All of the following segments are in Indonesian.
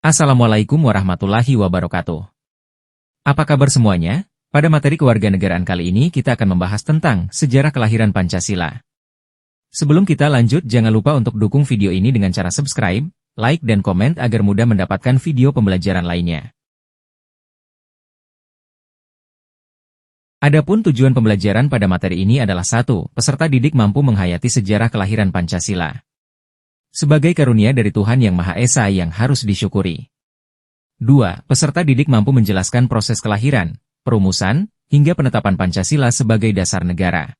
Assalamualaikum warahmatullahi wabarakatuh. Apa kabar semuanya? Pada materi kewarganegaraan kali ini kita akan membahas tentang sejarah kelahiran Pancasila. Sebelum kita lanjut, jangan lupa untuk dukung video ini dengan cara subscribe, like dan komen agar mudah mendapatkan video pembelajaran lainnya. Adapun tujuan pembelajaran pada materi ini adalah 1. Peserta didik mampu menghayati sejarah kelahiran Pancasila sebagai karunia dari Tuhan Yang Maha Esa yang harus disyukuri. 2. Peserta didik mampu menjelaskan proses kelahiran, perumusan, hingga penetapan Pancasila sebagai dasar negara.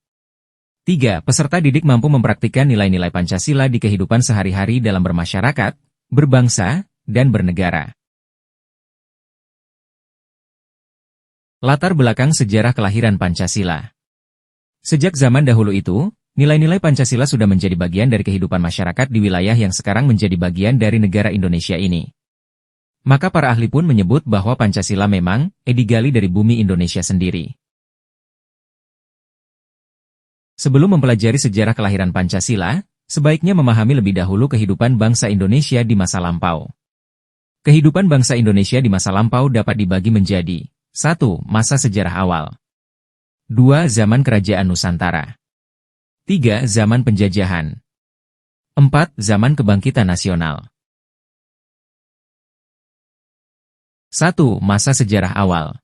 3. Peserta didik mampu mempraktikkan nilai-nilai Pancasila di kehidupan sehari-hari dalam bermasyarakat, berbangsa, dan bernegara. Latar belakang sejarah kelahiran Pancasila. Sejak zaman dahulu itu, nilai-nilai Pancasila sudah menjadi bagian dari kehidupan masyarakat di wilayah yang sekarang menjadi bagian dari negara Indonesia ini. Maka para ahli pun menyebut bahwa Pancasila memang digali dari bumi Indonesia sendiri. Sebelum mempelajari sejarah kelahiran Pancasila, sebaiknya memahami lebih dahulu kehidupan bangsa Indonesia di masa lampau. Kehidupan bangsa Indonesia di masa lampau dapat dibagi menjadi 1. Masa sejarah awal. 2. Zaman Kerajaan Nusantara. 3. Zaman penjajahan. 4. Zaman kebangkitan nasional. 1. Masa sejarah awal.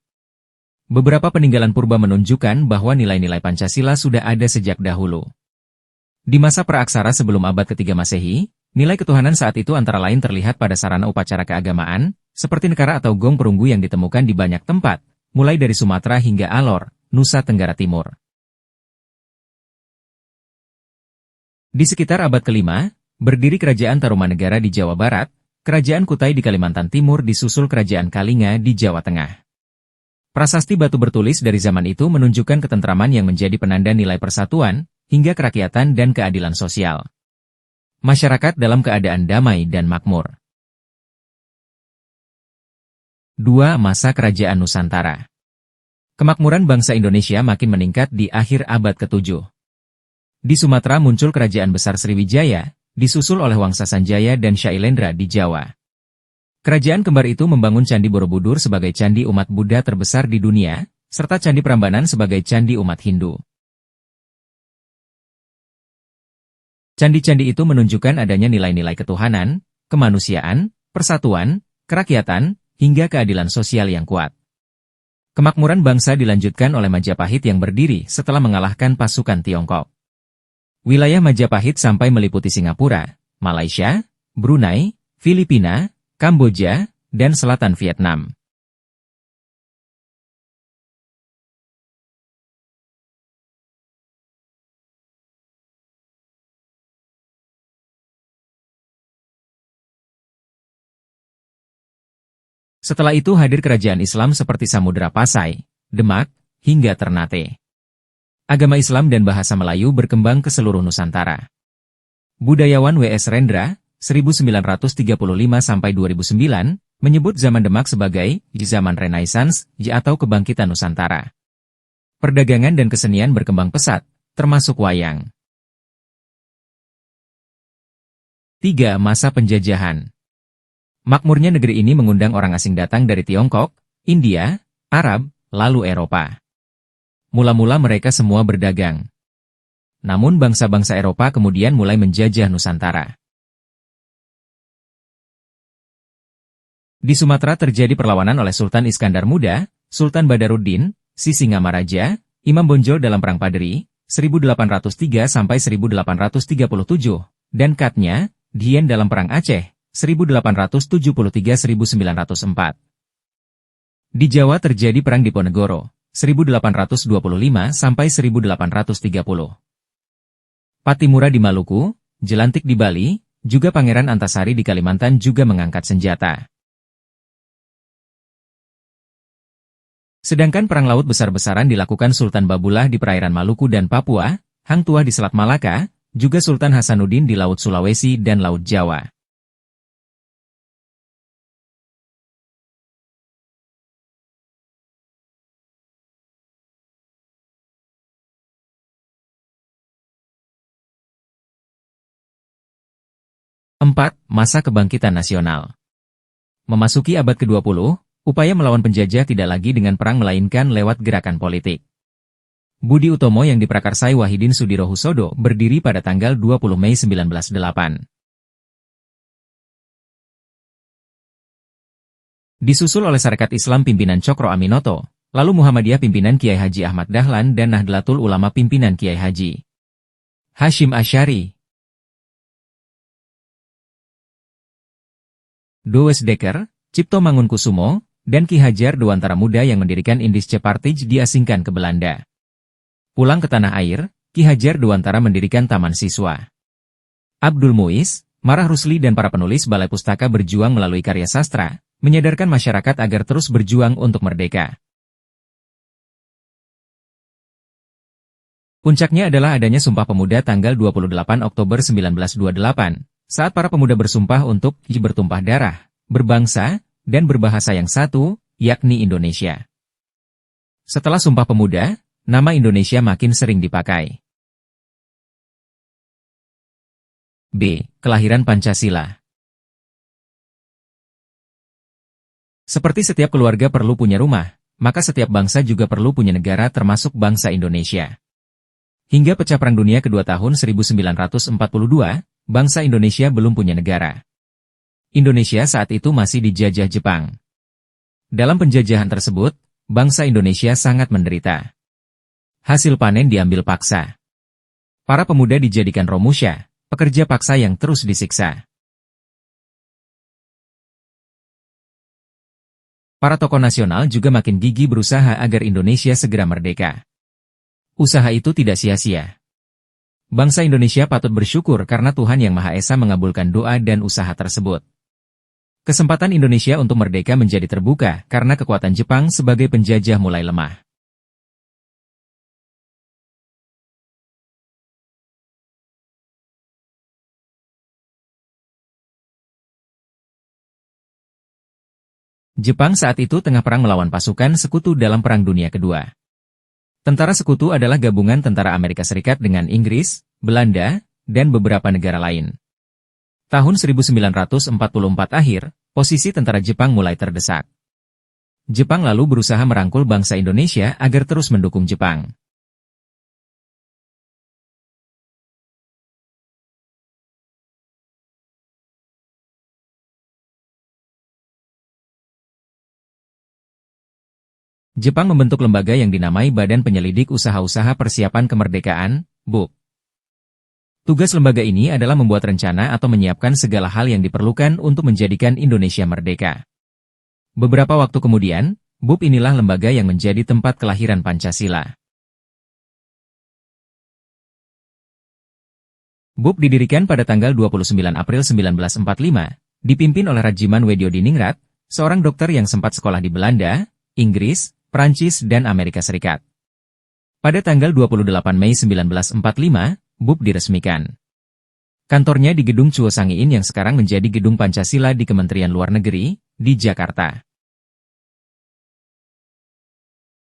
Beberapa peninggalan purba menunjukkan bahwa nilai-nilai Pancasila sudah ada sejak dahulu. Di masa praaksara sebelum abad ketiga Masehi, nilai ketuhanan saat itu antara lain terlihat pada sarana upacara keagamaan, seperti nekara atau gong perunggu yang ditemukan di banyak tempat, mulai dari Sumatera hingga Alor, Nusa Tenggara Timur. Di sekitar abad kelima, berdiri Kerajaan Tarumanegara di Jawa Barat, Kerajaan Kutai di Kalimantan Timur disusul Kerajaan Kalinga di Jawa Tengah. Prasasti batu bertulis dari zaman itu menunjukkan ketentraman yang menjadi penanda nilai persatuan, hingga kerakyatan dan keadilan sosial. Masyarakat dalam keadaan damai dan makmur. 2. Masa Kerajaan Nusantara. Kemakmuran bangsa Indonesia makin meningkat di akhir abad ke-7. Di Sumatera muncul Kerajaan Besar Sriwijaya, disusul oleh Wangsa Sanjaya dan Syailendra di Jawa. Kerajaan kembar itu membangun Candi Borobudur sebagai candi umat Buddha terbesar di dunia, serta Candi Prambanan sebagai candi umat Hindu. Candi-candi itu menunjukkan adanya nilai-nilai ketuhanan, kemanusiaan, persatuan, kerakyatan, hingga keadilan sosial yang kuat. Kemakmuran bangsa dilanjutkan oleh Majapahit yang berdiri setelah mengalahkan pasukan Tiongkok. Wilayah Majapahit sampai meliputi Singapura, Malaysia, Brunei, Filipina, Kamboja, dan selatan Vietnam. Setelah itu hadir kerajaan Islam seperti Samudra Pasai, Demak, hingga Ternate. Agama Islam dan bahasa Melayu berkembang ke seluruh Nusantara. Budayawan W.S. Rendra, 1935–2009, menyebut zaman Demak sebagai zaman Renaissance atau kebangkitan Nusantara. Perdagangan dan kesenian berkembang pesat, termasuk wayang. 3. Masa penjajahan. Makmurnya negeri ini mengundang orang asing datang dari Tiongkok, India, Arab, lalu Eropa. Mula-mula mereka semua berdagang. Namun bangsa-bangsa Eropa kemudian mulai menjajah Nusantara. Di Sumatera terjadi perlawanan oleh Sultan Iskandar Muda, Sultan Badaruddin, Sisingamaraja, Imam Bonjol dalam Perang Paderi, 1803–1837, dan Katnya, Dien dalam Perang Aceh, 1873–1904. Di Jawa terjadi Perang Diponegoro, 1825–1830. Patimura di Maluku, Jelantik di Bali, juga Pangeran Antasari di Kalimantan juga mengangkat senjata. Sedangkan perang laut besar-besaran dilakukan Sultan Babulah di perairan Maluku dan Papua, Hang Tuah di Selat Malaka, juga Sultan Hasanuddin di Laut Sulawesi dan Laut Jawa. Empat. Masa Kebangkitan Nasional. Memasuki abad ke-20, upaya melawan penjajah tidak lagi dengan perang melainkan lewat gerakan politik. Budi Utomo yang diprakarsai Wahidin Sudirohusodo berdiri pada tanggal 20 Mei 1908. Disusul oleh Sarekat Islam pimpinan Cokro Aminoto, lalu Muhammadiyah pimpinan Kiai Haji Ahmad Dahlan dan Nahdlatul Ulama pimpinan Kiai Haji Hashim Asy'ari. Douwe Dekker, Cipto Mangunkusumo, dan Ki Hajar Dewantara Muda yang mendirikan Indische Partij diasingkan ke Belanda. Pulang ke tanah air, Ki Hajar Dewantara mendirikan Taman Siswa. Abdul Muiz, Marah Rusli dan para penulis Balai Pustaka berjuang melalui karya sastra, menyadarkan masyarakat agar terus berjuang untuk merdeka. Puncaknya adalah adanya Sumpah Pemuda tanggal 28 Oktober 1928, saat para pemuda bersumpah untuk bertumpah darah, berbangsa, dan berbahasa yang satu, yakni Indonesia. Setelah Sumpah Pemuda, nama Indonesia makin sering dipakai. B. Kelahiran Pancasila. Seperti setiap keluarga perlu punya rumah, maka setiap bangsa juga perlu punya negara termasuk bangsa Indonesia. Hingga pecah Perang Dunia Kedua tahun 1942, bangsa Indonesia belum punya negara. Indonesia saat itu masih dijajah Jepang. Dalam penjajahan tersebut, bangsa Indonesia sangat menderita. Hasil panen diambil paksa. Para pemuda dijadikan romusha, pekerja paksa yang terus disiksa. Para tokoh nasional juga makin gigih berusaha agar Indonesia segera merdeka. Usaha itu tidak sia-sia. Bangsa Indonesia patut bersyukur karena Tuhan Yang Maha Esa mengabulkan doa dan usaha tersebut. Kesempatan Indonesia untuk merdeka menjadi terbuka karena kekuatan Jepang sebagai penjajah mulai lemah. Jepang saat itu tengah perang melawan pasukan sekutu dalam Perang Dunia Kedua. Tentara sekutu adalah gabungan tentara Amerika Serikat dengan Inggris, Belanda, dan beberapa negara lain. Tahun 1944 akhir, posisi tentara Jepang mulai terdesak. Jepang lalu berusaha merangkul bangsa Indonesia agar terus mendukung Jepang. Jepang membentuk lembaga yang dinamai Badan Penyelidik Usaha-Usaha Persiapan Kemerdekaan, BUP. Tugas lembaga ini adalah membuat rencana atau menyiapkan segala hal yang diperlukan untuk menjadikan Indonesia merdeka. Beberapa waktu kemudian, BUP inilah lembaga yang menjadi tempat kelahiran Pancasila. BUP didirikan pada tanggal 29 April 1945, dipimpin oleh Rajiman Weddiodiningrat, seorang dokter yang sempat sekolah di Belanda, Inggris, Prancis dan Amerika Serikat. Pada tanggal 28 Mei 1945, BUP diresmikan. Kantornya di Gedung Chuo Sangiin yang sekarang menjadi Gedung Pancasila di Kementerian Luar Negeri, di Jakarta.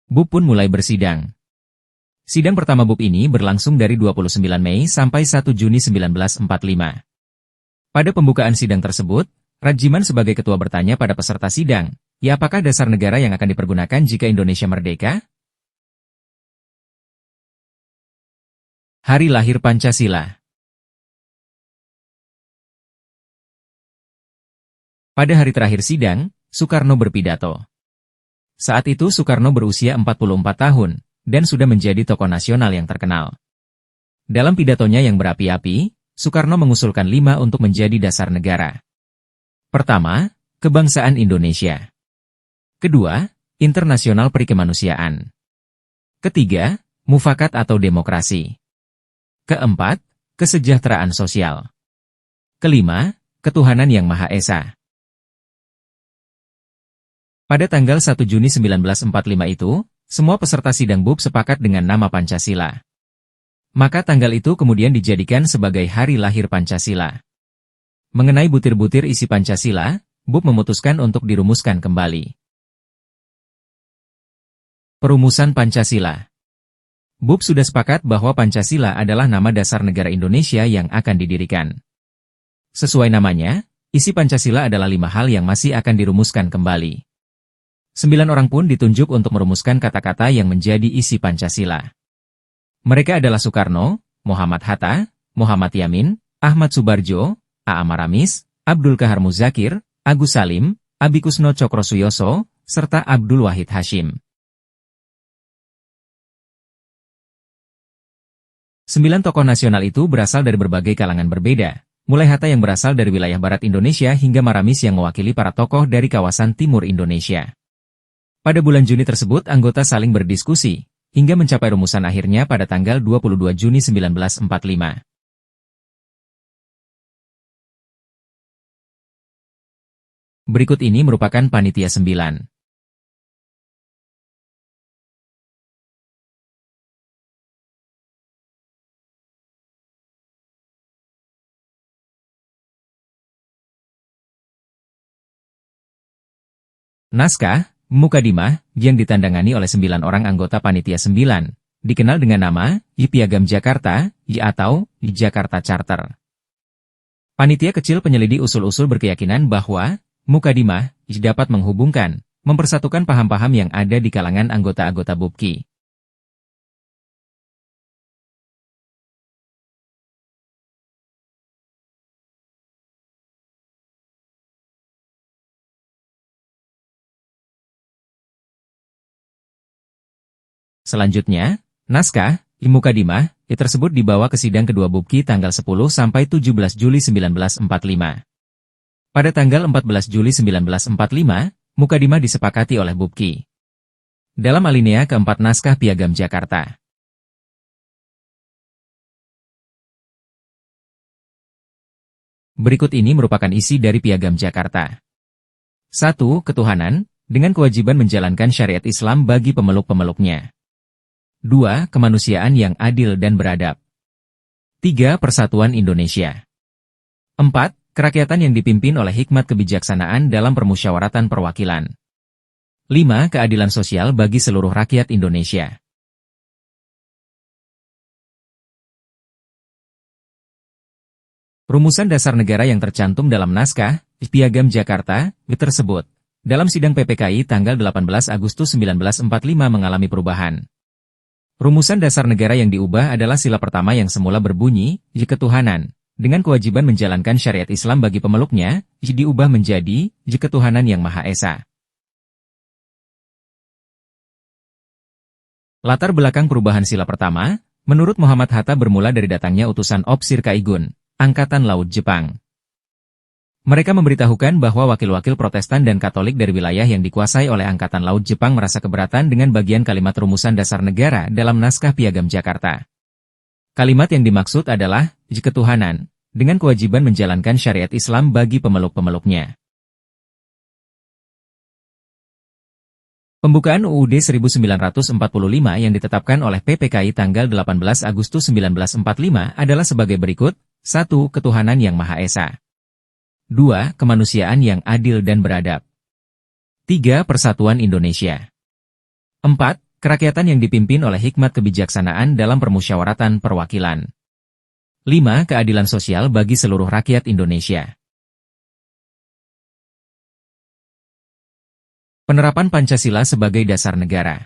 BUP pun mulai bersidang. Sidang pertama BUP ini berlangsung dari 29 Mei sampai 1 Juni 1945. Pada pembukaan sidang tersebut, Rajiman sebagai ketua bertanya pada peserta sidang, "Ya, apakah dasar negara yang akan dipergunakan jika Indonesia merdeka?" Hari lahir Pancasila. Pada hari terakhir sidang, Soekarno berpidato. Saat itu Soekarno berusia 44 tahun, dan sudah menjadi tokoh nasional yang terkenal. Dalam pidatonya yang berapi-api, Soekarno mengusulkan 5 untuk menjadi dasar negara. Pertama, kebangsaan Indonesia. Kedua, internasional perikemanusiaan. Ketiga, mufakat atau demokrasi. Keempat, kesejahteraan sosial. Kelima, ketuhanan yang Maha Esa. Pada tanggal 1 Juni 1945 itu, semua peserta sidang BUP sepakat dengan nama Pancasila. Maka tanggal itu kemudian dijadikan sebagai hari lahir Pancasila. Mengenai butir-butir isi Pancasila, BUP memutuskan untuk dirumuskan kembali. Perumusan Pancasila. BUP sudah sepakat bahwa Pancasila adalah nama dasar negara Indonesia yang akan didirikan. Sesuai namanya, Isi Pancasila adalah 5 hal yang masih akan dirumuskan kembali. 9 orang pun ditunjuk untuk merumuskan kata-kata yang menjadi isi Pancasila. Mereka adalah Soekarno, Muhammad Hatta, Muhammad Yamin, Ahmad Subarjo, A. Maramis, Abdul Kahar Muzakir, Agus Salim, Abikusno Cokrosuyoso, serta Abdul Wahid Hashim. 9 tokoh nasional itu berasal dari berbagai kalangan berbeda, mulai Hatta yang berasal dari wilayah barat Indonesia hingga Maramis yang mewakili para tokoh dari kawasan timur Indonesia. Pada bulan Juni tersebut anggota saling berdiskusi, hingga mencapai rumusan akhirnya pada tanggal 22 Juni 1945. Berikut ini merupakan Panitia 9. Naskah, Mukadimah, yang ditandangani oleh 9 orang anggota Panitia 9, dikenal dengan nama, Piagam Jakarta, atau Jakarta Charter. Panitia kecil penyelidik usul-usul berkeyakinan bahwa, Mukadimah, dapat menghubungkan, mempersatukan paham-paham yang ada di kalangan anggota-anggota BUPKI. Selanjutnya, naskah, Mukadimah, tersebut dibawa ke sidang kedua BUPKI tanggal 10 sampai 17 Juli 1945. Pada tanggal 14 Juli 1945, Mukadimah disepakati oleh BUPKI. Dalam alinea keempat naskah Piagam Jakarta. Berikut ini merupakan isi dari Piagam Jakarta. 1. Ketuhanan, dengan kewajiban menjalankan syariat Islam bagi pemeluk-pemeluknya. 2. Kemanusiaan yang adil dan beradab. 3. Persatuan Indonesia. 4. Kerakyatan yang dipimpin oleh hikmat kebijaksanaan dalam permusyawaratan perwakilan. 5. Keadilan sosial bagi seluruh rakyat Indonesia. Rumusan dasar negara yang tercantum dalam naskah Piagam Jakarta tersebut dalam sidang PPKI tanggal 18 Agustus 1945 mengalami perubahan. Rumusan dasar negara yang diubah adalah sila pertama yang semula berbunyi, ketuhanan, dengan kewajiban menjalankan syariat Islam bagi pemeluknya, diubah menjadi, ketuhanan yang Maha Esa. Latar belakang perubahan sila pertama, menurut Muhammad Hatta bermula dari datangnya utusan Opsir Kaigun, Angkatan Laut Jepang. Mereka memberitahukan bahwa wakil-wakil Protestan dan Katolik dari wilayah yang dikuasai oleh Angkatan Laut Jepang merasa keberatan dengan bagian kalimat rumusan dasar negara dalam naskah Piagam Jakarta. Kalimat yang dimaksud adalah, ketuhanan, dengan kewajiban menjalankan syariat Islam bagi pemeluk-pemeluknya. Pembukaan UUD 1945 yang ditetapkan oleh PPKI tanggal 18 Agustus 1945 adalah sebagai berikut. 1. Ketuhanan yang Maha Esa. 2. Kemanusiaan yang adil dan beradab. 3. Persatuan Indonesia. 4. Kerakyatan yang dipimpin oleh hikmat kebijaksanaan dalam permusyawaratan perwakilan. 5. Keadilan sosial bagi seluruh rakyat Indonesia. Penerapan Pancasila sebagai dasar negara.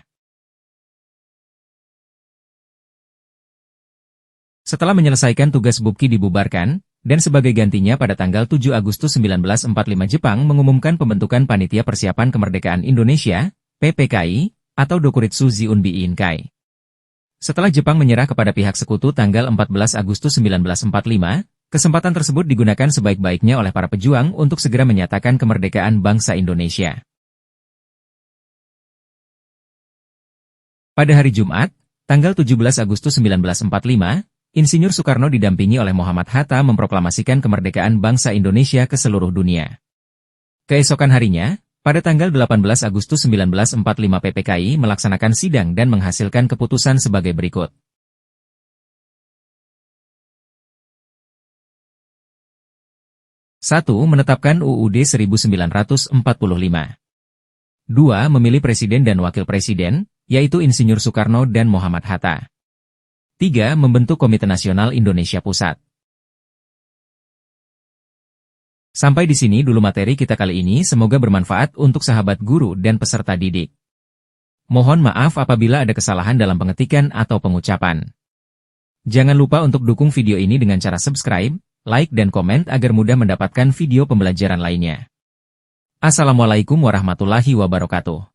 Setelah menyelesaikan tugas BUPKI dibubarkan, dan sebagai gantinya pada tanggal 7 Agustus 1945 Jepang mengumumkan pembentukan Panitia Persiapan Kemerdekaan Indonesia, PPKI, atau Dokuritsu Ziunbi Inkai. Setelah Jepang menyerah kepada pihak sekutu tanggal 14 Agustus 1945, kesempatan tersebut digunakan sebaik-baiknya oleh para pejuang untuk segera menyatakan kemerdekaan bangsa Indonesia. Pada hari Jumat, tanggal 17 Agustus 1945, Insinyur Soekarno didampingi oleh Muhammad Hatta memproklamasikan kemerdekaan bangsa Indonesia ke seluruh dunia. Keesokan harinya, pada tanggal 18 Agustus 1945 PPKI melaksanakan sidang dan menghasilkan keputusan sebagai berikut. 1. Menetapkan UUD 1945. 2. Memilih Presiden dan Wakil Presiden, yaitu Insinyur Soekarno dan Muhammad Hatta. 3. Membentuk Komite Nasional Indonesia Pusat. Sampai di sini dulu materi kita kali ini, semoga bermanfaat untuk sahabat guru dan peserta didik. Mohon maaf apabila ada kesalahan dalam pengetikan atau pengucapan. Jangan lupa untuk dukung video ini dengan cara subscribe, like dan komen agar mudah mendapatkan video pembelajaran lainnya. Assalamualaikum warahmatullahi wabarakatuh.